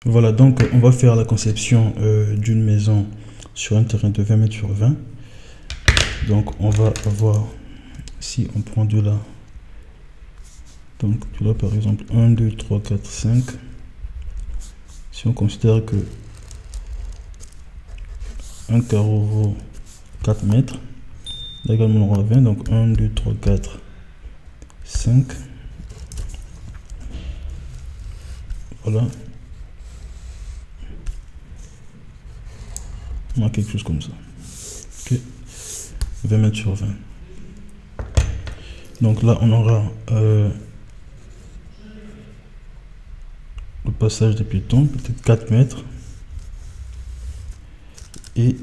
Voilà, donc on va faire la conception d'une maison sur un terrain de 20 mètres sur 20. Donc on va avoir, si on prend de là, donc de là par exemple 1, 2, 3, 4, 5. Si on considère que un carreau vaut 4 mètres, là également on aura 20, donc 1, 2, 3, 4, 5. Voilà. On a quelque chose comme ça. Ok. 20 mètres sur 20. Donc là, on aura le passage des piétons, peut-être 4 mètres. Et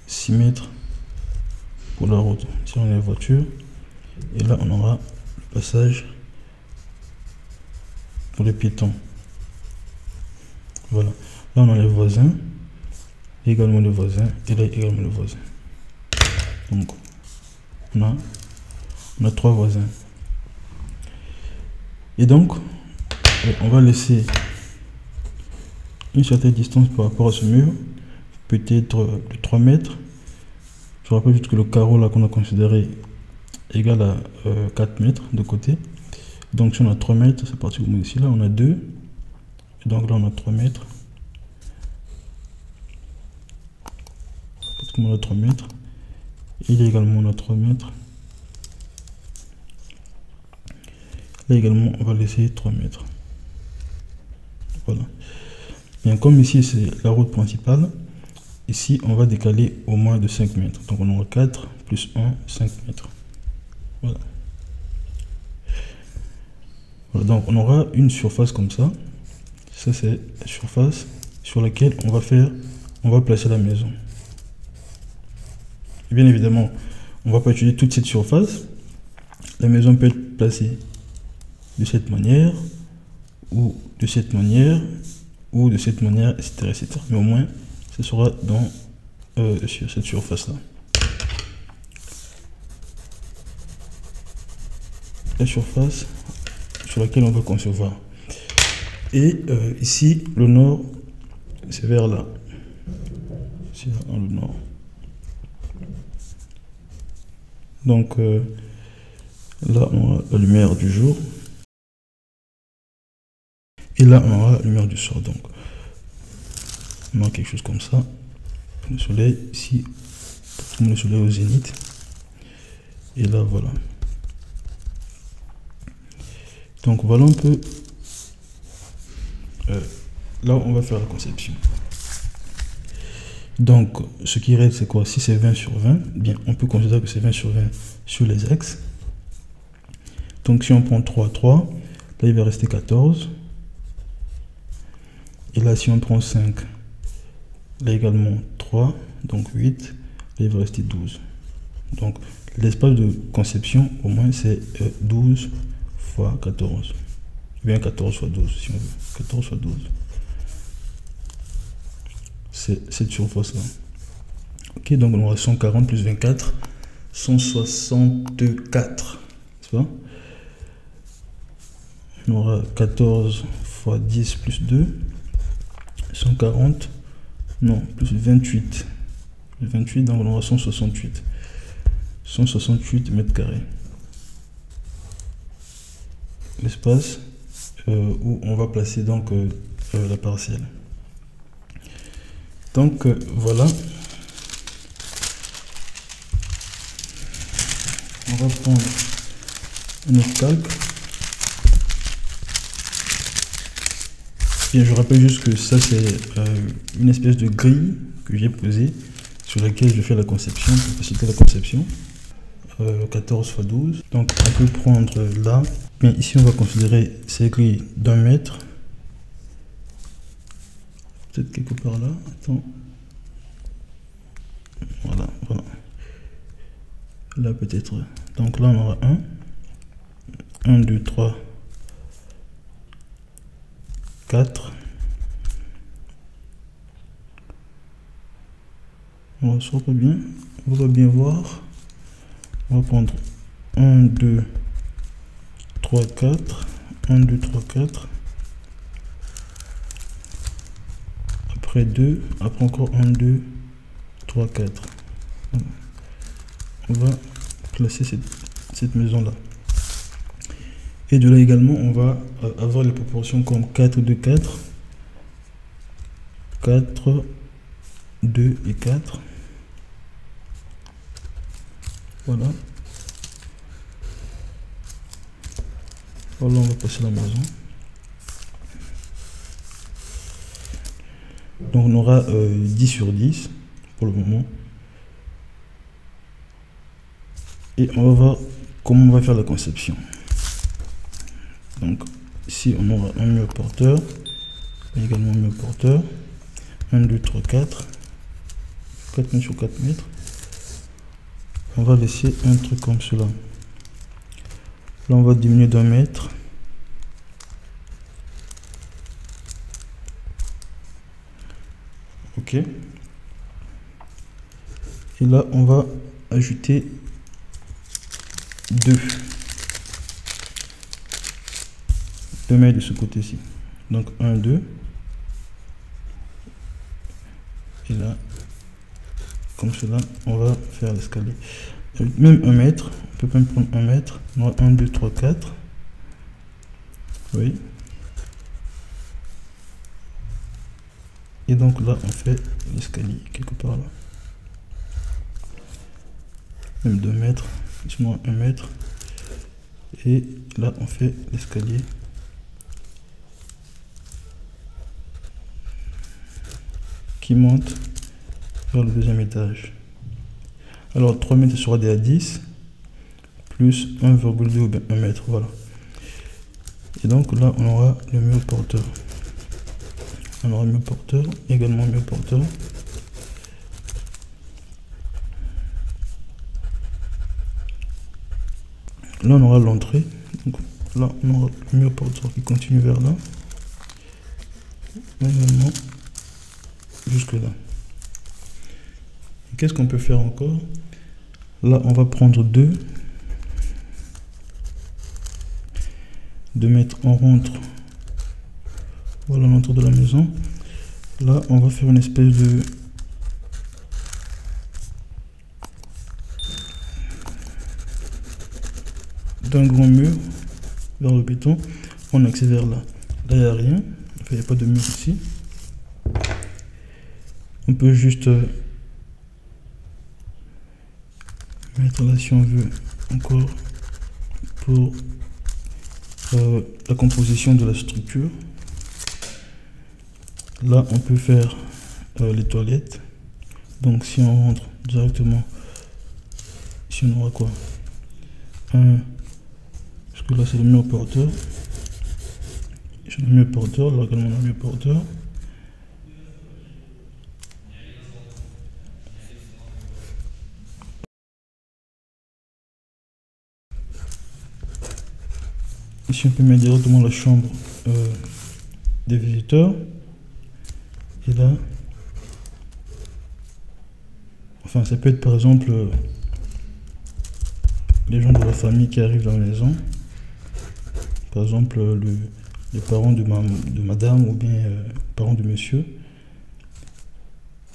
6 mètres pour la route, si on a la voiture. Et là, on aura le passage pour les piétons. Voilà. Là, on a les voisins. Également le voisin, et là également le voisin. Donc on a 3 voisins. Et donc on va laisser une certaine distance par rapport à ce mur, peut-être de 3 mètres. Je rappelle juste que le carreau là qu'on a considéré égal à 4 mètres de côté. Donc si on a 3 mètres, c'est parti comme ici, là on a 2. Et donc là on a 3 mètres. On a 3 mètres. Il également on a 3 mètres. Là également on va laisser 3 mètres. Voilà. Bien, comme ici c'est la route principale, ici on va décaler au moins de 5 mètres. Donc on aura 4 plus 1, 5 mètres. Voilà. Voilà, donc on aura une surface comme ça. Ça c'est la surface sur laquelle on va placer la maison. Bien évidemment, on ne va pas utiliser toute cette surface. La maison peut être placée de cette manière, ou de cette manière, ou de cette manière, etc. etc. Mais au moins, ce sera sur cette surface-là. La surface sur laquelle on va concevoir. Et ici, le nord, c'est vers là. C'est dans le nord. Donc là on aura la lumière du jour et là on aura la lumière du soir. Donc on a quelque chose comme ça. Le soleil ici, le soleil au zénith, et là voilà. Donc voilà un peu là on va faire la conception. Donc, ce qui reste, c'est quoi? Si c'est 20 sur 20, bien, on peut considérer que c'est 20 sur 20 sur les axes. Donc, si on prend 3, 3, là, il va rester 14. Et là, si on prend 5, là également 3, donc 8, là, il va rester 12. Donc, l'espace de conception, au moins, c'est 12 fois 14. Ou bien 14 fois 12, si on veut. 14 fois 12. C'est cette surface là. Ok, donc on aura 140 plus 24, 164. C'est ça? On aura 14 fois 10 plus 2, 140, non, plus 28. 28, donc on aura 168. 168 mètres carrés. L'espace où on va placer donc la parcelle. Donc voilà, on va prendre un autre calque. Bien, je rappelle juste que ça c'est une espèce de grille que j'ai posée sur laquelle je fais la conception pour faciliter la conception. 14 x 12. Donc on peut prendre là. Bien, ici on va considérer ces grilles d'1 mètre. Peut-être quelque part là, attends. Voilà, voilà. Là peut-être. Donc là on aura 1, 2, 3, 4. On ne pas bien. On va bien voir. On va prendre 1, 2, 3, 4. 1, 2, 3, 4. après 2, après encore 1, 2, 3, 4. On va classer cette maison-là. Et de là également, on va avoir les proportions comme 4, 2, 4, 4, 2 et 4. Voilà. Voilà, on va passer la maison. Donc on aura 10 sur 10 pour le moment. Et on va voir comment on va faire la conception. Donc ici on aura un mur porteur, également un mur porteur. 1, 2, 3, 4. 4 mètres sur 4 mètres. On va laisser un truc comme cela. Là on va diminuer d'1 mètre. Ok. Et là on va ajouter 2 mètres de ce côté-ci. Donc 1, 2. Et là, comme cela, on va faire l'escalier. Même 1 mètre, on peut même prendre 1 mètre. On a 1, 2, 3, 4. Oui. Et donc là, on fait l'escalier quelque part là. Même 2 mètres, sinon 1 mètre. Et là, on fait l'escalier. Qui monte vers le deuxième étage. Alors 3 mètres sera des à 10 plus 1,2 ou bien 1 mètre, voilà. Et donc là on aura le mur porteur. On aura le mur porteur, également mur porteur. Là on aura l'entrée. Donc là on aura le mur porteur qui continue vers là. Également jusque là. Qu'est-ce qu'on peut faire encore? Là on va prendre 2 mètres, on rentre, voilà l'entrée de la maison. Là on va faire une espèce d'un grand mur vers le béton. On accède vers là. Là il n'y a rien, enfin, il n'y a pas de mur ici. On peut juste mettre là si on veut encore pour la composition de la structure. Là on peut faire les toilettes. Donc si on rentre directement, si on aura quoi, parce que là c'est le mur porteur. J'ai le mur porteur, là également le mur porteur. Ici on peut mettre directement la chambre des visiteurs. Et là, enfin ça peut être par exemple les gens de la famille qui arrivent dans la maison. Par exemple les parents de madame ou bien parents de monsieur.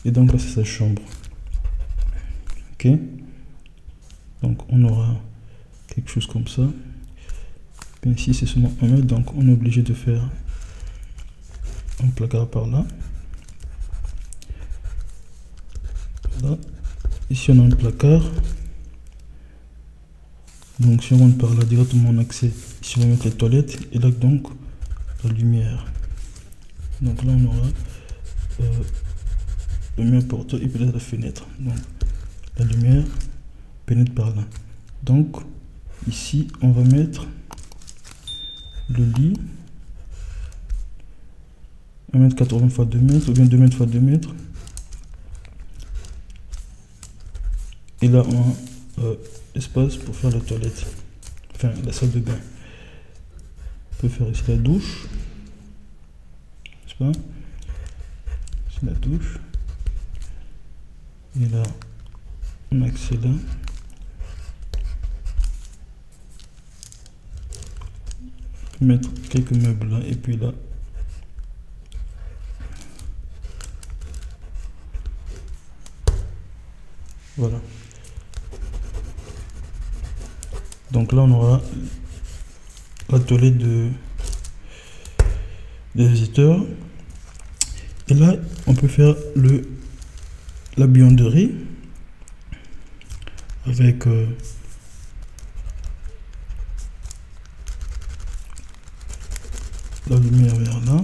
Et donc là c'est sa chambre. Ok. Donc on aura quelque chose comme ça. Et ici c'est seulement 1 mètre, donc on est obligé de faire un placard par là. Voilà. Ici on a un placard. Donc si on rentre par là directement on accède. Ici on va mettre les toilettes et là donc la lumière. Donc là on aura le mur porteur et puis là la fenêtre. Donc la lumière pénètre par là. Donc ici on va mettre le lit 1,80 m x 2 mètres ou bien 2 mètres x 2 mètres. Et là on a espace pour faire la toilette, enfin la salle de bain. On peut faire ici la douche, n'est-ce pas? C'est la douche. Et là on accède là. Mettre quelques meubles là et puis là Voilà. Donc là, on aura la toilette des visiteurs. Et là, on peut faire la buanderie avec la lumière vers là,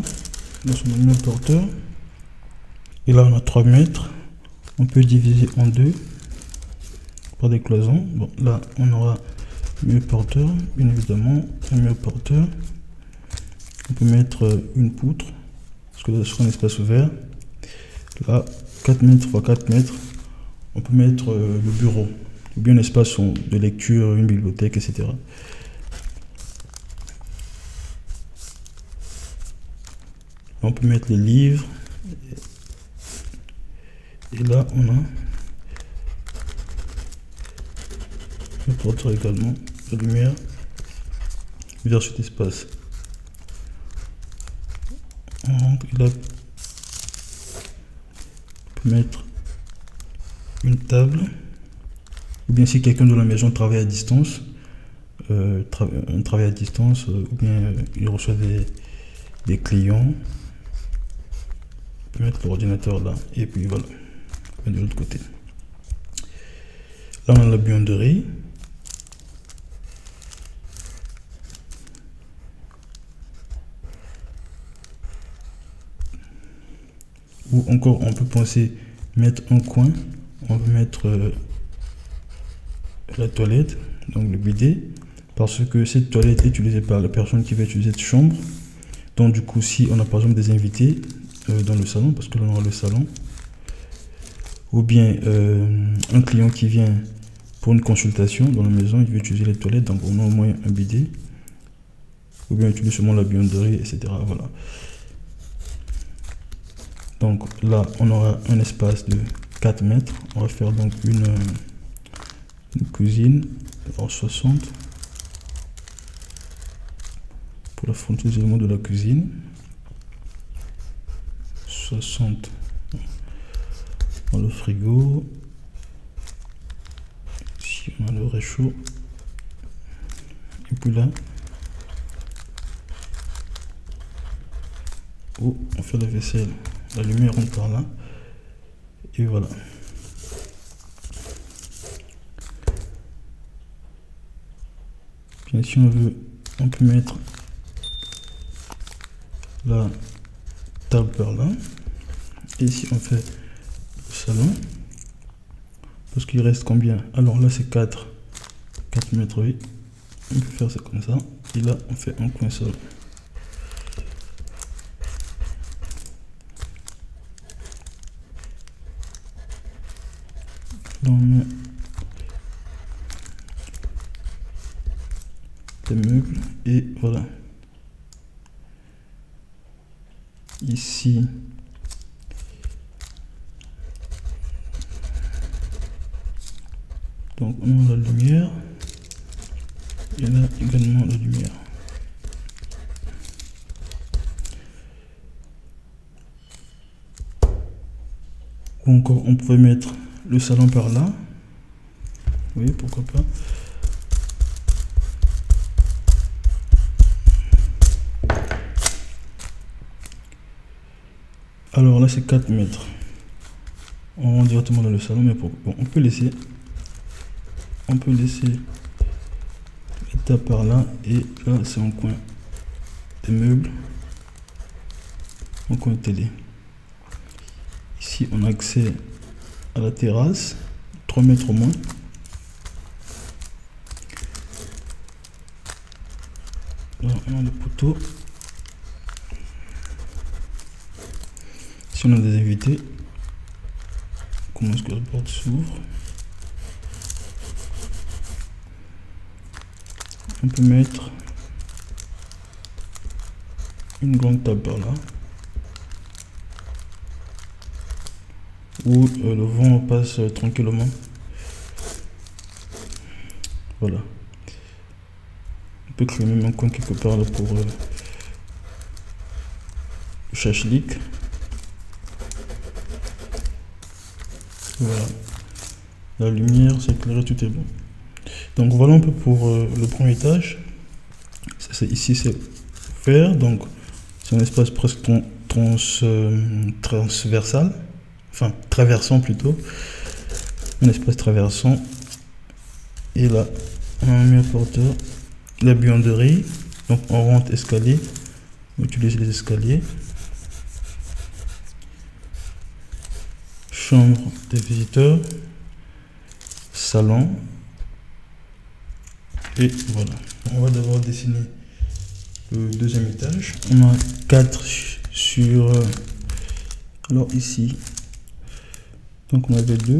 dans son lumière porteur. Et là, on a 3 mètres. On peut diviser en deux par des cloisons. Bon, là, on aura mur porteur, bien évidemment, un mur porteur. On peut mettre une poutre, parce que là, sur un espace ouvert. Là, 4 mètres x 4 mètres, on peut mettre le bureau, ou bien un espace de lecture, une bibliothèque, etc. On peut mettre les livres. Et là, on a le porteur également, la lumière vers cet espace. On rentre et là, on peut mettre une table, ou bien si quelqu'un de la maison travaille à distance, ou bien il reçoit des clients, on peut mettre l'ordinateur là, et puis voilà, de l'autre côté. Là, on a la buanderie. Ou encore, on peut penser mettre un coin, on peut mettre la toilette, donc le bidet, parce que cette toilette est utilisée par la personne qui va utiliser cette chambre. Donc du coup, si on a par exemple des invités dans le salon, parce que là on aura le salon, ou bien un client qui vient pour une consultation dans la maison, il veut utiliser les toilettes, donc on a au moins un bidet, ou bien utiliser seulement la buanderie, etc. Voilà. Donc là, on aura un espace de 4 mètres. On va faire donc une cuisine en 60 pour la fonction des éléments de la cuisine. 60 dans le frigo. Ici, on a le réchaud. Et puis là, où on fait la vaisselle. La lumière rentre par là. Et voilà. Bien, si on veut, on peut mettre la table par là. Et ici, on fait le salon. Parce qu'il reste combien? Alors là, c'est 4 mètres, oui. On peut faire ça comme ça. Et là, on fait un coin seul. Là, on met des meubles et voilà. Ici, donc on a la lumière et là également la lumière. Ou encore on pouvait mettre le salon par là. Oui, pourquoi pas. Alors là, c'est 4 mètres. On rentre directement dans le salon, mais bon, on peut laisser l'étape par là. Et là, c'est un coin des meubles, un coin de télé. Ici, on a accès à la terrasse, 3 mètres au moins. Là, on a le poteau. Si on a des invités, comment est-ce que la porte s'ouvre? On peut mettre une grande table par là, où le vent passe tranquillement. Voilà. On peut créer même un coin quelque part là pour le chachlik. Voilà. La lumière, c'est éclairé, tout est bon. Donc voilà un peu pour le premier étage. Ici c'est vert, donc c'est un espace presque transversal, enfin traversant plutôt, un espace traversant. Et là on a un mur porteur, la buanderie, donc on rentre escalier, on utilise les escaliers, chambre des visiteurs, salon. Et voilà, on va d'abord dessiner le deuxième étage. On a 4 sur... alors ici, donc on avait 2,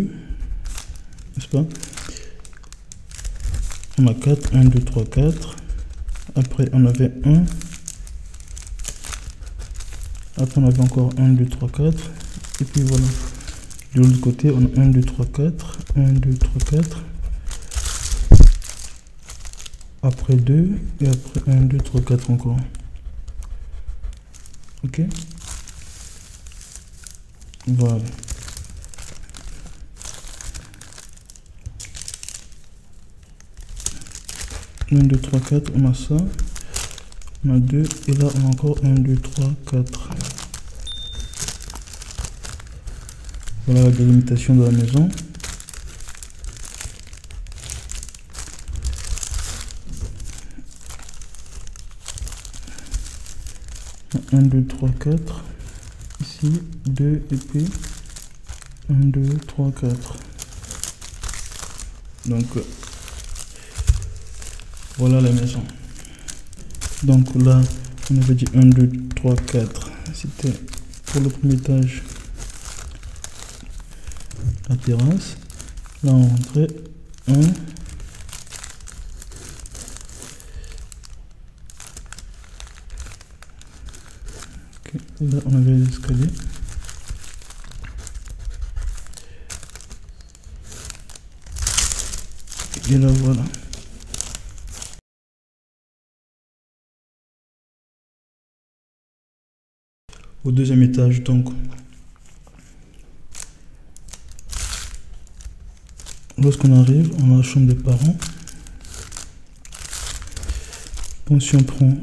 n'est-ce pas? On a 4, 1, 2, 3, 4. Après on avait 1. Après on avait encore 1, 2, 3, 4. Et puis voilà. De l'autre côté, on a 1, 2, 3, 4. 1, 2, 3, 4. Après 2. Et après 1, 2, 3, 4 encore. Ok. Voilà. 1, 2, 3, 4. On a ça. On a 2. Et là, on a encore 1, 2, 3, 4. Voilà la délimitation de la maison. Un, 2, 3, 4. Ici, 2 et puis 1, 2, 3, 4. Donc, voilà la maison. Donc là, on avait dit 1, 2, 3, 4. C'était pour le premier étage. La terrasse. Là, on rentrait 1. Okay. Là, on avait l'escalier. Et là, voilà. Au deuxième étage, donc, lorsqu'on arrive, on a la chambre des parents. Donc si on prend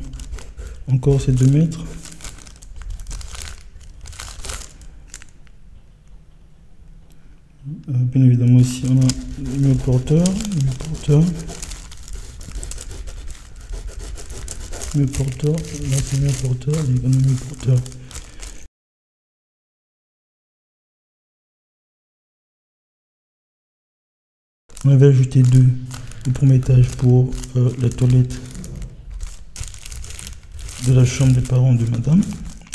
encore ces 2 mètres, bien évidemment ici on a le mur porteur, là c'est le mur porteur, il y a également le mur porteur. On avait ajouté 2 au premier étage pour la toilette de la chambre des parents de madame,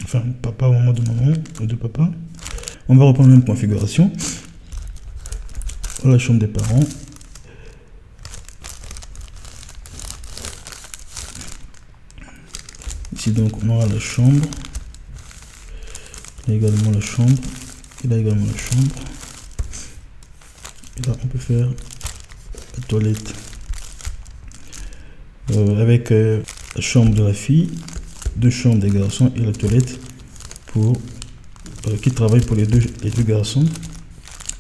enfin papa au moment de maman ou de papa. On va reprendre la même configuration. La chambre des parents. Ici donc on aura la chambre. Là également la chambre. Et là également la chambre. Et là on peut faire la toilette. Avec la chambre de la fille, 2 chambres des garçons et la toilette pour qui travaille pour les deux garçons.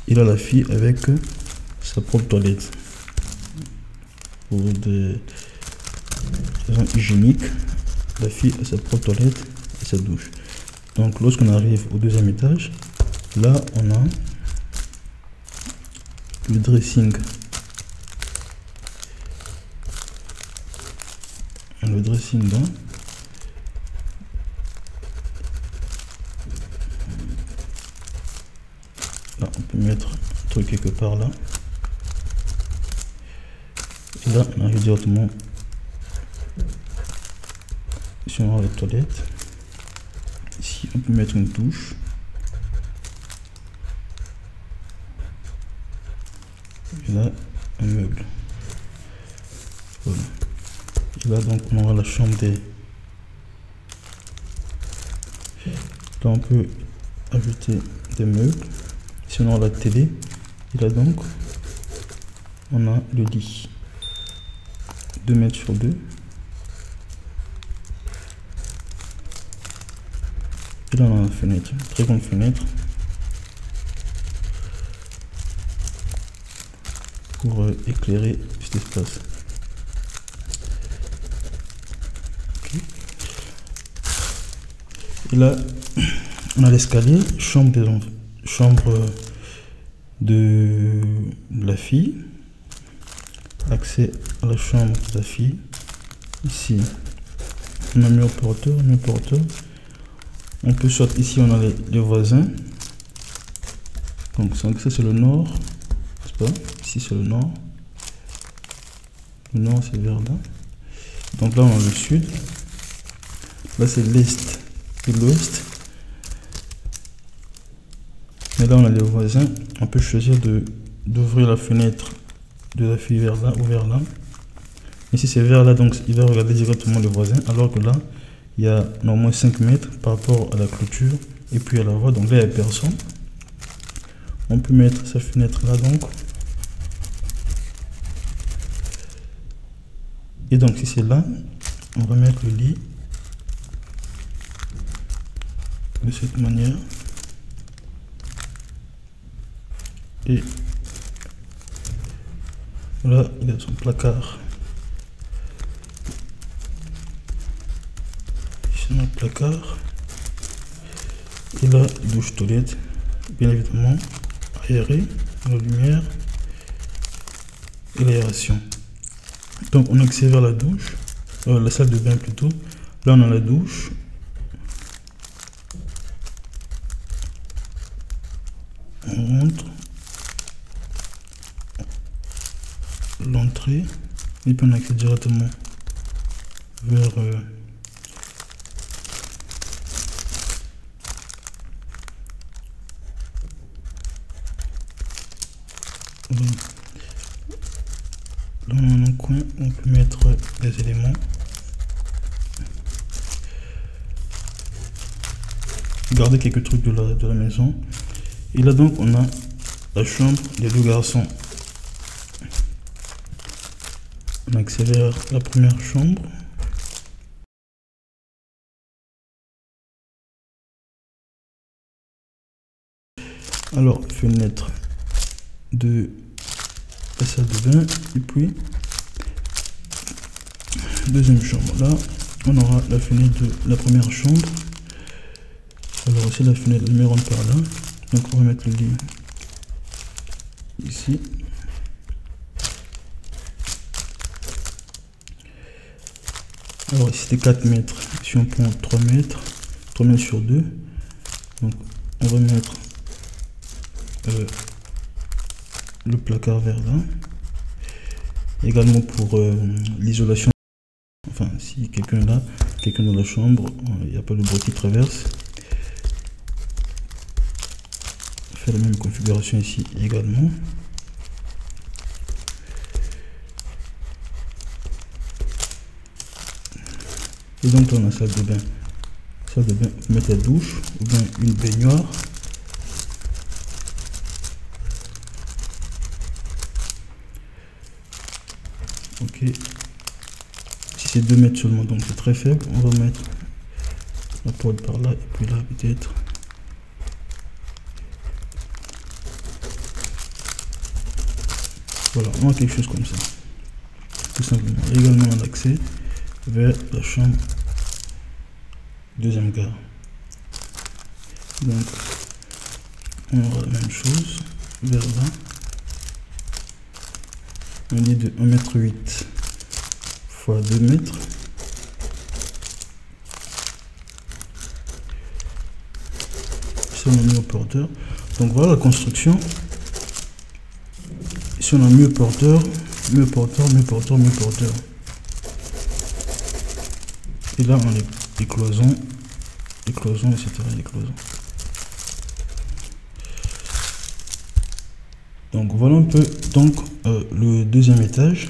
Et là la fille avec sa propre toilette pour des raisons hygiéniques. La fille a sa propre toilette et sa douche. Donc lorsqu'on arrive au deuxième étage, là on a le dressing. Le dressing là. Là on peut mettre un truc quelque part là. Et là on arrive directement sur la toilette. Ici on peut mettre une douche. Et là un meuble. Voilà. Et là donc on aura la chambre des... Là on peut ajouter des meubles. Ici on aura la télé. Et là donc on a le lit. 2 mètres sur 2. Et là on a la fenêtre, très grande fenêtre. pour éclairer cet espace. Okay. Et là, on a l'escalier, chambre de la fille, accès à la chambre de la fille. Ici, on a mur porteur. On peut soit ici, on a les voisins. Donc ça c'est le nord, n'est-ce pas? Ici c'est le nord. Le nord c'est vers là. Donc là on a le sud. Là c'est l'est et l'ouest. Et là on a les voisins. On peut choisir d'ouvrir la fenêtre de la fille vers là ou vers là. Ici c'est vers là, donc il va regarder directement les voisins. Alors que là, il y a normalement 5 mètres par rapport à la clôture et puis à la voie. Donc là il n'y a personne. On peut mettre sa fenêtre là donc. Et donc si c'est là, on va mettre le lit de cette manière. Et là, il a son placard. Ici, on a le placard. Et là, douche toilette, bien évidemment, aérée, la lumière et l'aération. Donc, on accède vers la douche, la salle de bain plutôt. Là, on a la douche. On rentre. L'entrée. Et puis, on accède directement vers là, on a un coin où on peut mettre des éléments. Garder quelques trucs de la maison. Et là donc on a la chambre des deux garçons. On accélère la première chambre. Alors fenêtre de la salle de bain et puis deuxième chambre. Là on aura la fenêtre de la première chambre. Alors aussi la fenêtre de lumière rentre par là. Donc on va mettre le lit ici. Alors ici c'était 4 mètres. Si on prend 3 mètres sur 2. Donc on va mettre le placard vers là. Également pour l'isolation. Enfin, si quelqu'un est là, quelqu'un dans la chambre, il n'y a pas de bruit qui traverse. Faire la même configuration ici également. Et donc là on a salle de bain. Salle de bain, vous mettez la douche ou bien une baignoire. Ok. Si c'est 2 mètres seulement, donc c'est très faible, on va mettre la porte par là et puis là peut-être. Voilà, on a quelque chose comme ça. Tout simplement. Également un accès vers la chambre deuxième gare. Donc on aura la même chose vers là. Un lit de 1,8 m fois 2 mètres. C'est un mur porteur. Donc voilà la construction. Ici on a mur porteur. Et là on a les cloisons, etc. Les cloisons. Donc voilà un peu donc le deuxième étage,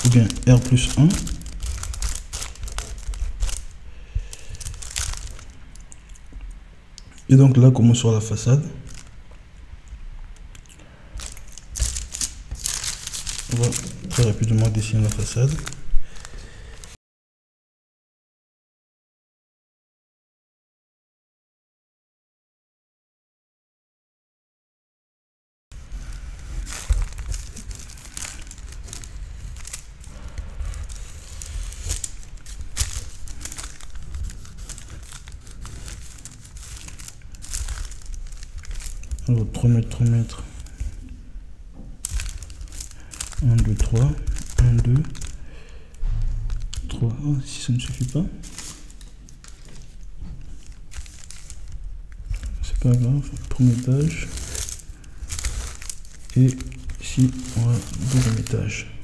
ou bien R+1. Et donc là, comment sur la façade, on va très rapidement dessiner la façade. Alors 3 mètres, 3 mètres. 1, 2, 3. 1, 2, 3. Oh, si ça ne suffit pas. C'est pas grave. Premier étage. Et ici, on a le deuxième étage.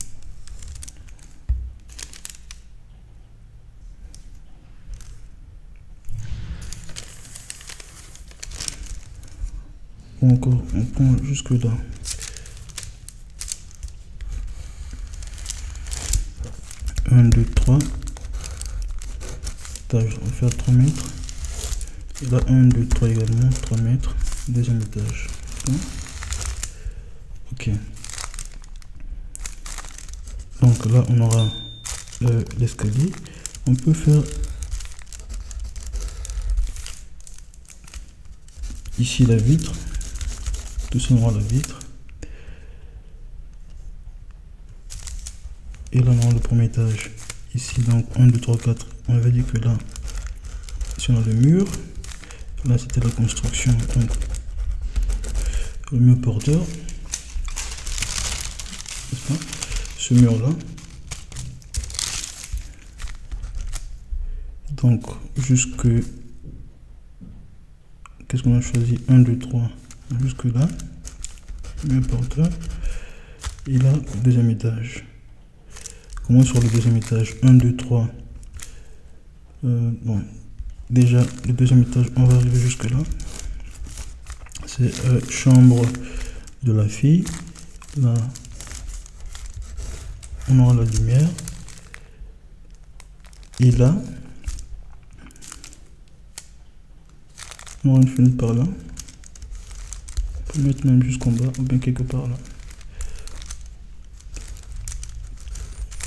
Ou encore, on prend jusque là. 1, 2, 3. Étage, on va faire 3 mètres. Et là, 1, 2, 3 également, 3 mètres. Deuxième étage. Ok. Donc là, on aura l'escalier. On peut faire ici la vitre. Tout ça, on aura la vitre. Et là, on aura le premier étage. Ici, donc 1, 2, 3, 4. On avait dit que là, si on a le mur, là, c'était la construction. Donc, le mur porteur. N'est-ce pas? Ce mur-là. Donc, jusque... Qu'est-ce qu'on a choisi? 1, 2, 3. Jusque là. Mur porteur. Et là, deuxième étage. Comment sur le deuxième étage? 1, 2, 3. Bon, déjà, le deuxième étage, on va arriver jusque là. C'est chambre de la fille. Là, on aura la lumière. Et là, on aura une fenêtre par là. On peut mettre même jusqu'en bas, ou bien quelque part là.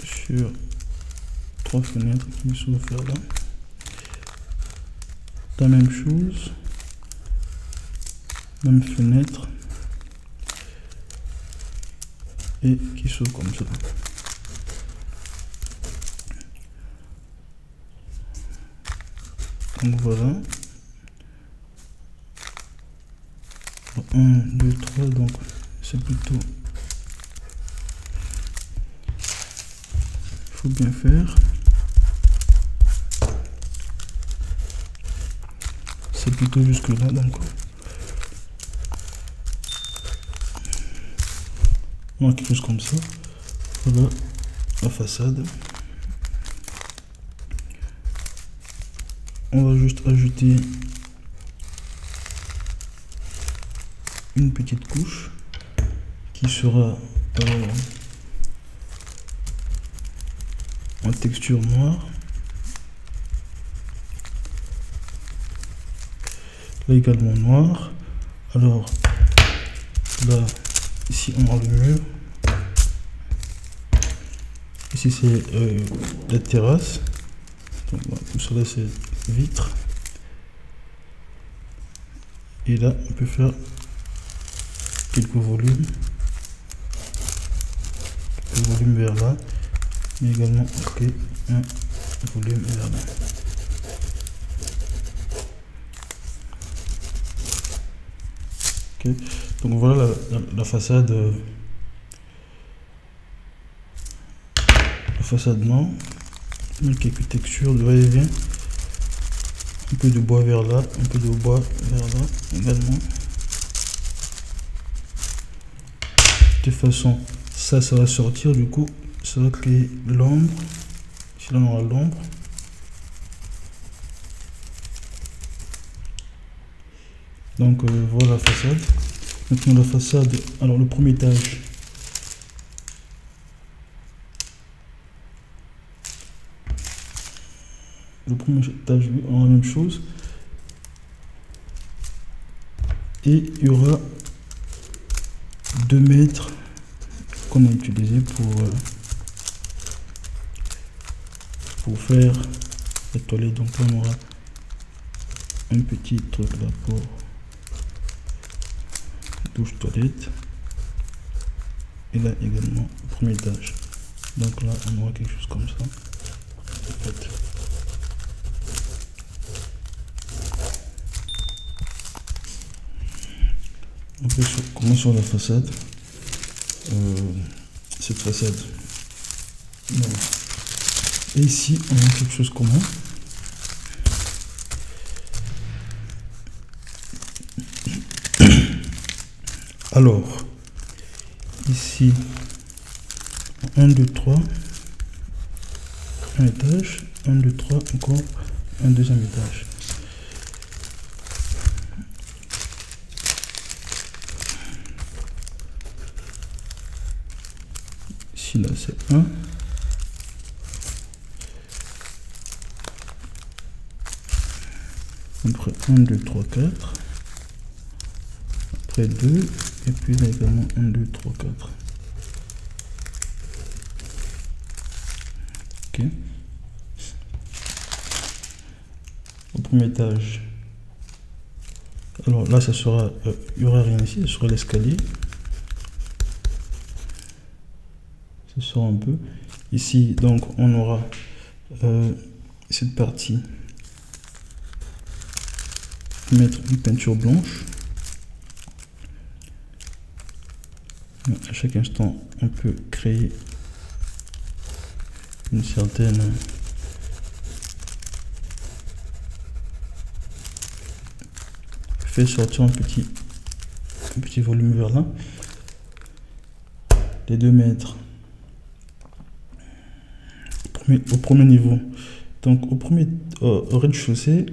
Sur 3 fenêtres qui s'ouvrent vers là. La même chose. Même fenêtre. Et qui s'ouvre comme ça. Donc voilà. 1, 2, 3, donc c'est plutôt... Il faut bien faire. C'est plutôt jusque là, donc on a quelque chose comme ça. Voilà la façade. On va juste ajouter une petite couche qui sera en texture noire. Là également noir. Alors là, ici on a le mur. Ici c'est la terrasse. Donc, voilà, tout cela c'est vitre. Et là on peut faire quelques volumes. Le volume vers là. Mais également un volume vers là. Okay. Donc voilà la façade. La façade non. Quelques textures de va-et-vient. Un peu de bois vers là, un peu de bois vers là également. De toute façon, ça va sortir, du coup, ça va créer l'ombre. Ici, là, on aura l'ombre. Donc, voilà la façade. Maintenant, la façade, alors le premier étage. Le premier étage, on a la même chose. Et il y aura 2 mètres qu'on a utilisé pour faire la toilette. Donc là, on aura un petit truc là pour douche toilette. Et là également, premier étage. Donc là, on aura quelque chose comme ça. En fait. On peut commencer sur la façade. Cette façade. Voilà. Et ici, on a quelque chose commun. Alors, ici, 1, 2, 3, un étage, 1, 2, 3, encore un deuxième étage. Ici, là, c'est 1. Après 1, 2, 3, 4. Après 2. Et puis là également 1, 2, 3, 4. Ok. Au premier étage. Alors là, ça sera, il n'y aura rien ici, ce sera l'escalier. Ça sort un peu. Ici, donc, on aura cette partie. Mettre une peinture blanche. À chaque instant, on peut créer une certaine fait sortir un petit volume vers là. Les 2 mètres au premier niveau. Donc au rez-de-chaussée,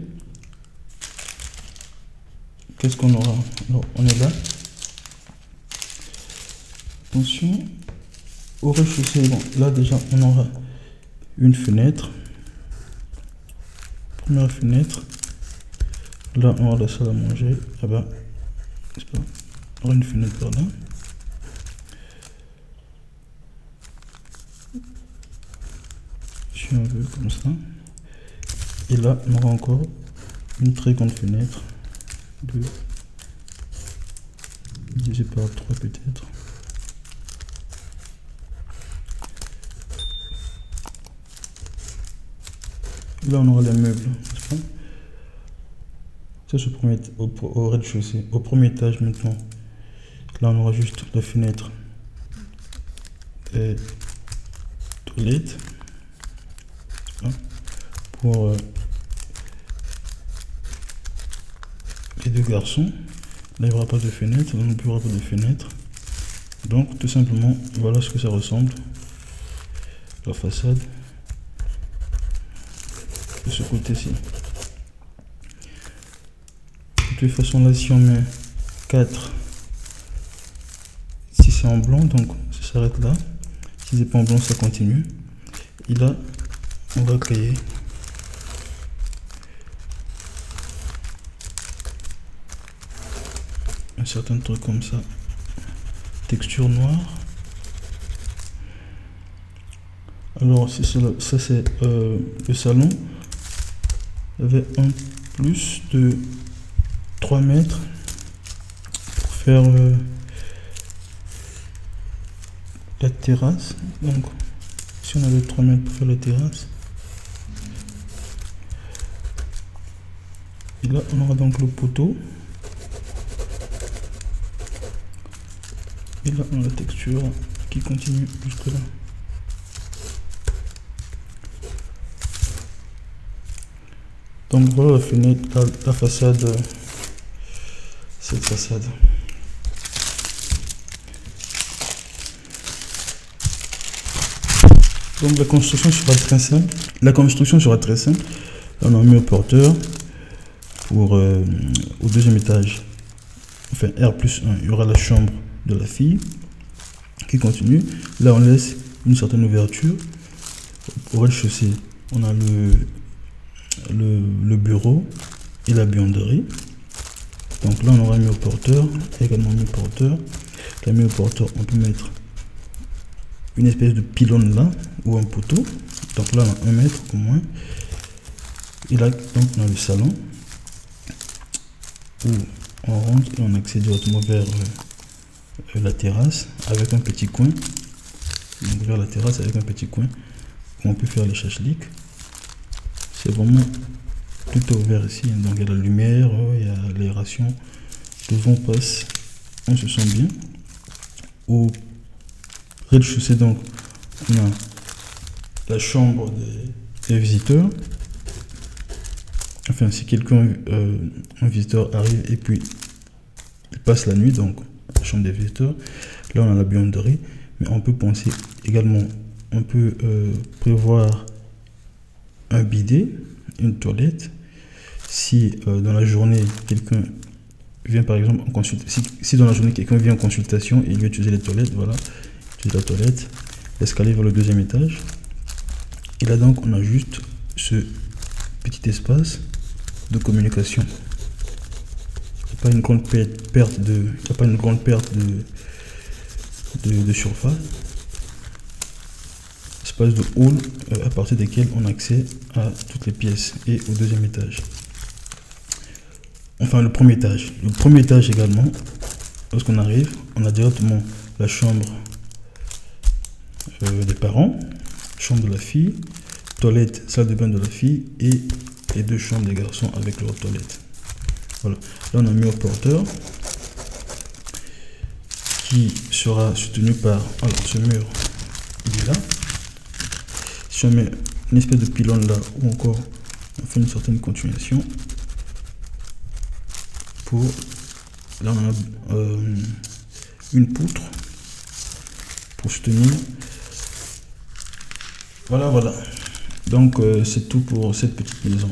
qu'est-ce qu'on aura? Alors, on est là. Attention, au rez-de-chaussée, bon, là déjà on aura une fenêtre. Première fenêtre. Là on aura la salle à manger. Là-bas, on aura une fenêtre par là. Si on veut comme ça. Et là on aura encore une très grande fenêtre. 2 divisé par 3 peut-être. Là, on aura les meubles, n'est-ce pas? Ça, c'est au rez-de-chaussée. Au premier étage, maintenant, là, on aura juste la fenêtre et toilette. Pour les 2 garçons. Là, il n'y aura pas de fenêtre. Là, non plus, il n'y aura pas de fenêtre. Donc, tout simplement, voilà ce que ça ressemble. La façade. De ce côté-ci. De toute façon, là, si on met 4, si c'est en blanc, donc ça s'arrête là. Si c'est pas en blanc, ça continue. Et là, on va créer un certain truc comme ça. Texture noire. Alors, ça c'est le salon. Il y avait un plus de 3 mètres pour faire la terrasse. Donc, si on avait 3 mètres pour faire la terrasse. Et là, on aura donc le poteau. Et là, on a la texture qui continue jusque là. Donc voilà la fenêtre, la façade, cette façade. Donc la construction sera très simple. On a mis au porteur pour au deuxième étage. Enfin R+1, il y aura la chambre de la fille qui continue. Là on laisse une certaine ouverture. Au rez-de-chaussée, on a le bureau et la buanderie. Donc là on aura mis au porteur, également mis au porteur. Là mis au porteur, on peut mettre une espèce de pylône là ou un poteau. Donc là on a 1 mètre au moins. Et là donc on a le salon où on rentre et on accède directement vers la terrasse avec un petit coin. Donc vers la terrasse avec un petit coin où on peut faire les chachliks. C'est vraiment tout est ouvert ici, donc il y a la lumière, il y a l'aération, le vent passe on se sent bien. Au rez-de-chaussée, donc, on a la chambre des visiteurs. Enfin, si quelqu'un, un visiteur arrive et puis il passe la nuit, donc la chambre des visiteurs, là on a la buanderie, mais on peut penser également, on peut prévoir un bidet, une toilette. Si dans la journée quelqu'un vient par exemple en consultation, si dans la journée quelqu'un vient en consultation et il veut utiliser les toilettes, voilà, utiliser la toilette, l'escalier vers le deuxième étage. Et là donc on a juste ce petit espace de communication. Il n'y a pas une grande perte de surface. Espace de hall à partir desquels on a accès à toutes les pièces et au deuxième étage. Enfin le premier étage. Le premier étage également, lorsqu'on arrive, on a directement la chambre des parents, chambre de la fille, toilette, salle de bain de la fille et les deux chambres des garçons avec leur toilette. Voilà. Là on a un mur porteur qui sera soutenu par, alors ce mur il est là. Si on met une espèce de pylône là ou encore on fait une certaine continuation pour, là on a une poutre pour soutenir. Voilà. Donc c'est tout pour cette petite maison.